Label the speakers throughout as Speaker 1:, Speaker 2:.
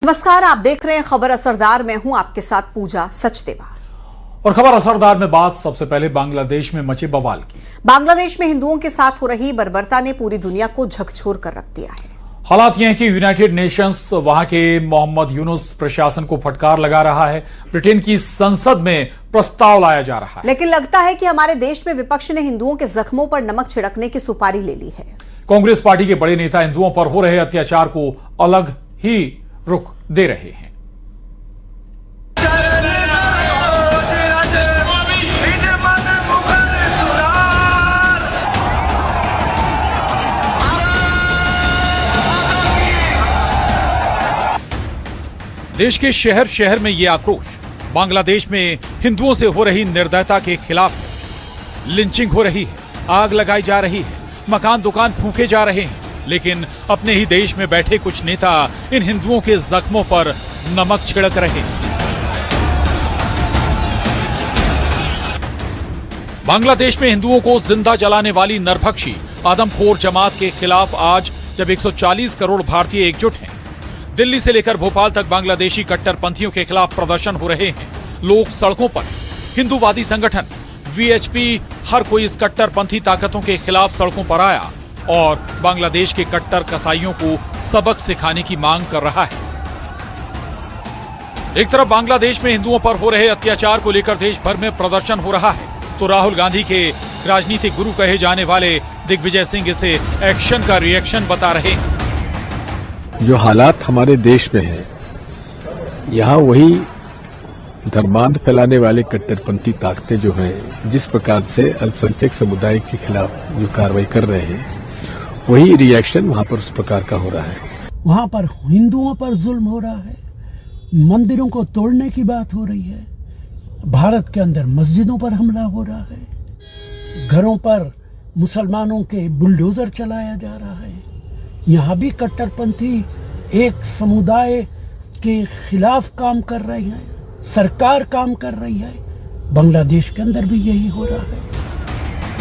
Speaker 1: नमस्कार, आप देख रहे हैं खबर असरदार। मैं हूं आपके साथ पूजा सचदेवा।
Speaker 2: और खबर असरदार में बात सबसे पहले बांग्लादेश में मचे बवाल की।
Speaker 1: बांग्लादेश में हिंदुओं के साथ हो रही बर्बरता ने पूरी दुनिया को झकझोर कर रख दिया है।
Speaker 2: हालात यह है कि यूनाइटेड नेशंस वहां के मोहम्मद यूनुस प्रशासन को फटकार लगा रहा है। ब्रिटेन की संसद में प्रस्ताव लाया जा रहा है,
Speaker 1: लेकिन लगता है कि हमारे देश में विपक्ष ने हिंदुओं के जख्मों पर नमक छिड़कने की सुपारी ले ली है।
Speaker 2: कांग्रेस पार्टी के बड़े नेता हिंदुओं पर हो रहे अत्याचार को अलग ही रुख दे रहे हैं। देश के शहर शहर में ये आक्रोश। बांग्लादेश में हिंदुओं से हो रही निर्दयता के खिलाफ लिंचिंग हो रही है, आग लगाई जा रही है, मकान दुकान फूंके जा रहे हैं, लेकिन अपने ही देश में बैठे कुछ नेता इन हिंदुओं के जख्मों पर नमक छिड़क रहे हैं। बांग्लादेश में हिंदुओं को जिंदा जलाने वाली नरभक्षी आदमखोर जमात के खिलाफ आज जब 140 करोड़ भारतीय एकजुट हैं, दिल्ली से लेकर भोपाल तक बांग्लादेशी कट्टरपंथियों के खिलाफ प्रदर्शन हो रहे हैं। लोग सड़कों पर, हिंदूवादी संगठन वीएचपी हर कोई इस कट्टरपंथी ताकतों के खिलाफ सड़कों पर आया और बांग्लादेश के कट्टर कसाईयों को सबक सिखाने की मांग कर रहा है। एक तरफ बांग्लादेश में हिंदुओं पर हो रहे अत्याचार को लेकर देश भर में प्रदर्शन हो रहा है, तो राहुल गांधी के राजनीतिक गुरु कहे जाने वाले दिग्विजय सिंह इसे एक्शन का रिएक्शन बता रहे हैं।
Speaker 3: जो हालात हमारे देश में है, यहाँ वही धर्मांध फैलाने वाले कट्टरपंथी ताकतें जो हैं, जिस प्रकार से अल्पसंख्यक समुदाय के खिलाफ जो कार्रवाई कर रहे हैं, वही रिएक्शन वहाँ पर उस प्रकार का हो रहा है।
Speaker 4: वहाँ पर हिंदुओं पर जुल्म हो रहा है, मंदिरों को तोड़ने की बात हो रही है, भारत के अंदर मस्जिदों पर हमला हो रहा है, घरों पर मुसलमानों के बुलडोजर चलाया जा रहा है। यहाँ भी कट्टरपंथी एक समुदाय के खिलाफ काम कर रहे हैं, सरकार काम कर रही है। बांग्लादेश के अंदर भी यही हो रहा है।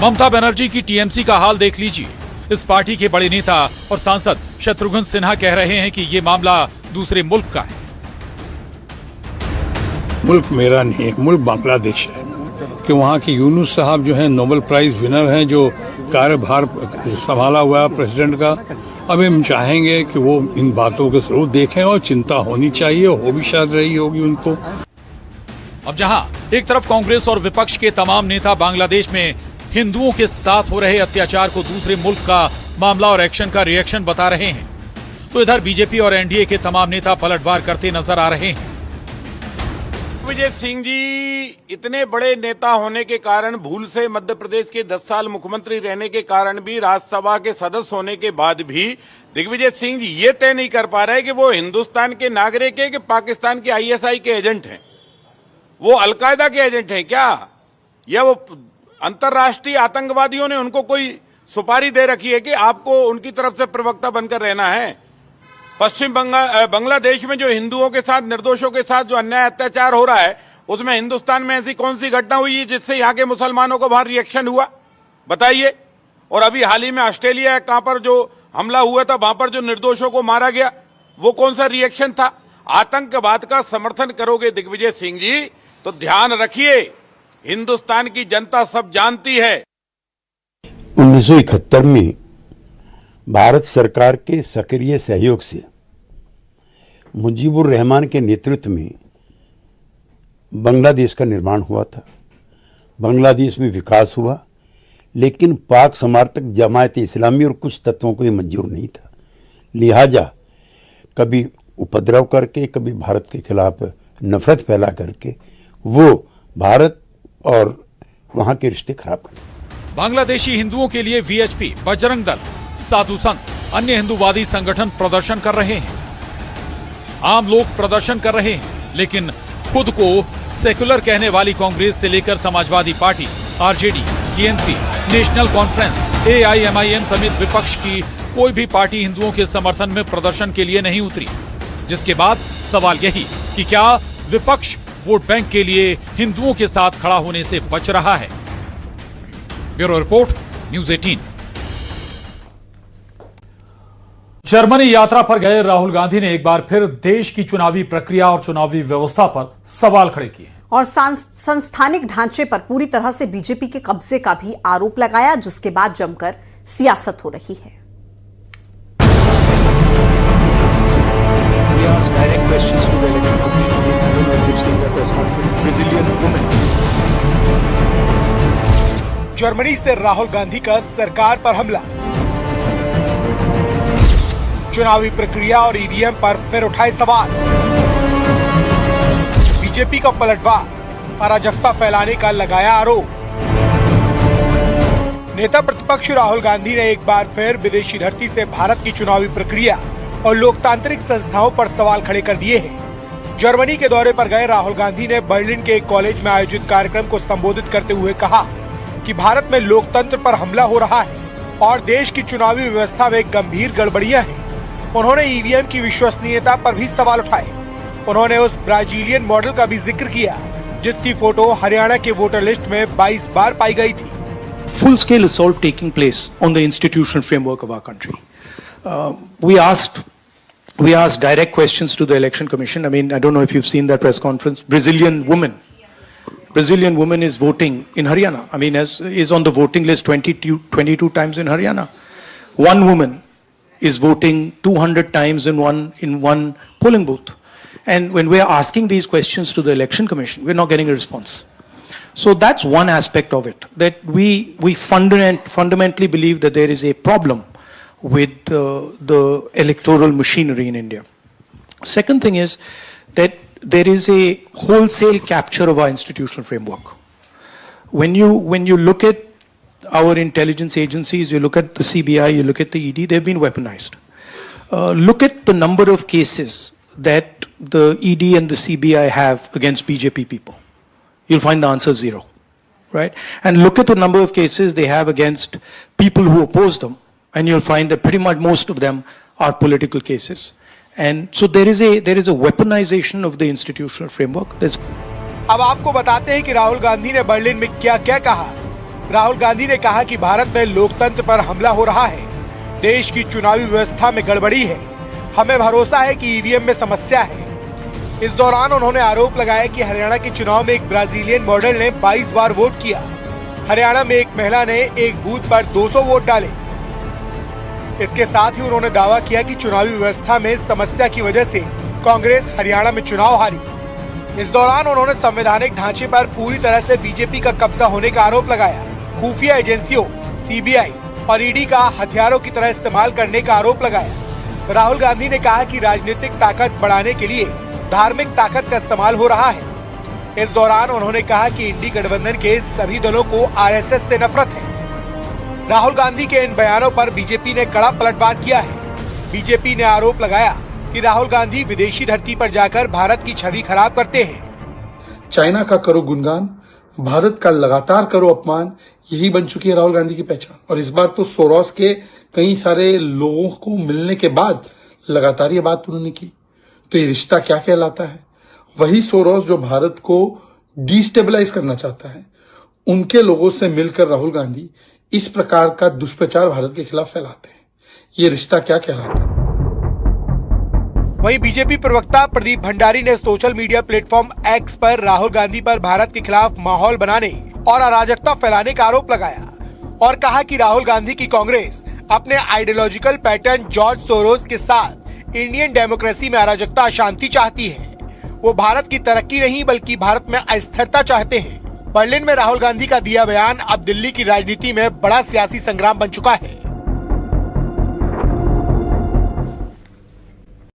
Speaker 2: ममता बनर्जी की टीएमसी का हाल देख लीजिए। इस पार्टी के बड़े नेता और सांसद शत्रुघ्न सिन्हा कह रहे हैं कि ये मामला दूसरे मुल्क का है।
Speaker 5: मुल्क मेरा नहीं है, मुल्क बांग्लादेश है। कि वहाँ के यूनुस साहब जो हैं नोबेल प्राइज विनर हैं, जो कार्यभार संभाला हुआ है प्रेसिडेंट का। अब हम चाहेंगे कि वो इन बातों को जरूर देखें और चिंता होनी चाहिए, हो भी शायद रही होगी उनको।
Speaker 2: अब जहां एक तरफ कांग्रेस और विपक्ष के तमाम नेता बांग्लादेश में हिंदुओं के साथ हो रहे अत्याचार को दूसरे मुल्क का मामला और एक्शन का रिएक्शन बता रहे हैं, तो इधर बीजेपी और एनडीए के तमाम नेता पलटवार करते नजर आ रहे हैं।
Speaker 6: दिग्विजय सिंह जी इतने बड़े नेता होने के कारण, भूल से मध्य प्रदेश के 10 साल मुख्यमंत्री रहने के कारण भी, राज्यसभा के सदस्य होने के बाद भी दिग्विजय सिंह जी ये तय नहीं कर पा रहे कि वो हिंदुस्तान के नागरिक है कि पाकिस्तान के आईएसआई के एजेंट हैं, वो अलकायदा के एजेंट हैं क्या, या वो अंतर्राष्ट्रीय आतंकवादियों ने उनको कोई सुपारी दे रखी है कि आपको उनकी तरफ से प्रवक्ता बनकर रहना है। पश्चिम बांग्लादेश में जो हिंदुओं के साथ, निर्दोषों के साथ जो अन्याय अत्याचार हो रहा है, उसमें हिंदुस्तान में ऐसी कौन सी घटना हुई है जिससे यहाँ के मुसलमानों को बाहर रिएक्शन हुआ, बताइए। और अभी हाल ही में ऑस्ट्रेलिया कहां पर जो हमला हुआ था, वहां पर जो निर्दोषों को मारा गया, वो कौन सा रिएक्शन था। आतंकवाद का समर्थन करोगे दिग्विजय सिंह जी, तो ध्यान रखिए, हिंदुस्तान की जनता सब जानती है।
Speaker 7: 1971 में भारत सरकार के सक्रिय सहयोग से मुजीबुर रहमान के नेतृत्व में बांग्लादेश का निर्माण हुआ था। बांग्लादेश में विकास हुआ, लेकिन पाक समर्थक जमात इस्लामी और कुछ तत्वों को ये मंजूर नहीं था। लिहाजा कभी उपद्रव करके, कभी भारत के खिलाफ नफरत फैला करके वो भारत और वहां के रिश्ते खराब कर।
Speaker 2: बांग्लादेशी हिंदुओं के लिए वीएचपी, बजरंग दल, साधु संत, अन्य हिंदूवादी संगठन प्रदर्शन कर रहे हैं। आम लोग प्रदर्शन कर रहे हैं, लेकिन खुद को सेकुलर कहने वाली कांग्रेस से लेकर Samajwadi party, RJD, TMC, national conference, AIMIM समेत विपक्ष की कोई भी पार्टी हिंदुओं के समर्थन में प्रदर्शन के लिए नहीं उतरी। जिसके बाद सवाल यही कि क्या विपक्ष वोट बैंक के लिए हिंदुओं के साथ खड़ा होने से बच रहा है। Bureau report, news 18। जर्मनी यात्रा पर गए राहुल गांधी ने एक बार फिर देश की चुनावी प्रक्रिया और चुनावी व्यवस्था पर सवाल खड़े किए
Speaker 1: और संस्थानिक ढांचे पर पूरी तरह से बीजेपी के कब्जे का भी आरोप लगाया, जिसके बाद जमकर सियासत हो रही है।
Speaker 8: जर्मनी से राहुल गांधी का सरकार पर हमला, चुनावी प्रक्रिया और ईवीएम पर फिर उठाए सवाल, बीजेपी का पलटवार, अराजकता फैलाने का लगाया आरोप। नेता प्रतिपक्ष राहुल गांधी ने एक बार फिर विदेशी धरती से भारत की चुनावी प्रक्रिया और लोकतांत्रिक संस्थाओं पर सवाल खड़े कर दिए हैं। जर्मनी के दौरे पर गए राहुल गांधी ने बर्लिन के एक कॉलेज में आयोजित कार्यक्रम को संबोधित करते हुए कहा कि भारत में लोकतंत्र पर हमला हो रहा है और देश की चुनावी व्यवस्था में गंभीर गड़बड़ियां हैं। उन्होंने ईवीएम की विश्वसनीयता पर भी सवाल उठाए। उन्होंने उस ब्राजीलियन मॉडल का भी जिक्र किया जिसकी फोटो हरियाणा के वोटर लिस्ट में 22 बार पाई गई थी।
Speaker 9: Full scale assault taking place on the institutional framework of our country. We asked direct questions to the election commission. I mean, I don't know if you've seen that press conference. Brazilian woman is voting in Haryana. I mean, is on the voting list 22 times in Haryana. One woman is voting 200 times in one polling booth. And when we are asking these questions to the election commission, we're not getting a response. So that's one aspect of it, that we fundamentally believe that there is a problem with the electoral machinery in India. Second thing is that there is a wholesale capture of our institutional framework. When you look at our intelligence agencies, you look at the CBI, you look at the ED, they've been weaponized. Look at the number of cases that the ED and the CBI have against BJP people. You'll find the answer 0, right? And look at the number of cases they have against people who oppose them, and you'll find that pretty much most of them are political cases. And so there is a weaponization of the institutional framework.
Speaker 8: अब आपको बताते हैं कि राहुल गांधी ने Berlin में क्या कहा। राहुल गांधी ने कहा कि भारत में लोकतंत्र पर हमला हो रहा है, देश की चुनावी व्यवस्था में गड़बड़ी है, हमें भरोसा है कि ईवीएम में समस्या है। इस दौरान उन्होंने आरोप लगाया कि हरियाणा के चुनाव में एक ब्राजीलियन मॉडल ने 22 बार वोट किया। हरियाणा में एक महिला ने एक बूथ पर 200 वोट डाले। इसके साथ ही उन्होंने दावा किया कि चुनावी व्यवस्था में समस्या की वजह से कांग्रेस हरियाणा में चुनाव हारी। इस दौरान उन्होंने संवैधानिक ढांचे पर पूरी तरह से बीजेपी का कब्जा होने का आरोप लगाया। खुफिया एजेंसियों, सीबीआई और ईडी का हथियारों की तरह इस्तेमाल करने का आरोप लगाया। राहुल गांधी ने कहा कि राजनीतिक ताकत बढ़ाने के लिए धार्मिक ताकत का इस्तेमाल हो रहा है। इस दौरान उन्होंने कहा कि इंडी गठबंधन के सभी दलों को आरएसएस से नफरत है। राहुल गांधी के इन बयानों पर बीजेपी ने कड़ा पलटवार किया है। बीजेपी ने आरोप लगाया कि राहुल गांधी विदेशी धरती पर जाकर भारत की छवि खराब करते हैं।
Speaker 10: चाइना का करो गुणगान, भारत का लगातार करो अपमान, यही बन चुकी है राहुल गांधी की पहचान। और इस बार तो सोरोस के कई सारे लोगों को मिलने के बाद लगातार ये बात उन्होंने की। तो ये रिश्ता क्या कहलाता है? वही सोरोस जो भारत को डिस्टेबलाइज करना चाहता है, उनके लोगों से मिलकर राहुल गांधी इस प्रकार का दुष्प्रचार भारत के खिलाफ फैलाते हैं। ये रिश्ता क्या कहलाता है?
Speaker 8: वहीं बीजेपी प्रवक्ता प्रदीप भंडारी ने सोशल मीडिया प्लेटफॉर्म एक्स पर राहुल गांधी पर भारत के खिलाफ माहौल बनाने और अराजकता फैलाने का आरोप लगाया और कहा कि राहुल गांधी की कांग्रेस अपने आइडियोलॉजिकल पैटर्न जॉर्ज सोरोस के साथ इंडियन डेमोक्रेसी में अराजकता अशांति चाहती है। वो भारत की तरक्की नहीं बल्कि भारत में अस्थिरता चाहते हैं। बर्लिन में राहुल गांधी का दिया बयान अब दिल्ली की राजनीति में बड़ा सियासी संग्राम बन चुका है।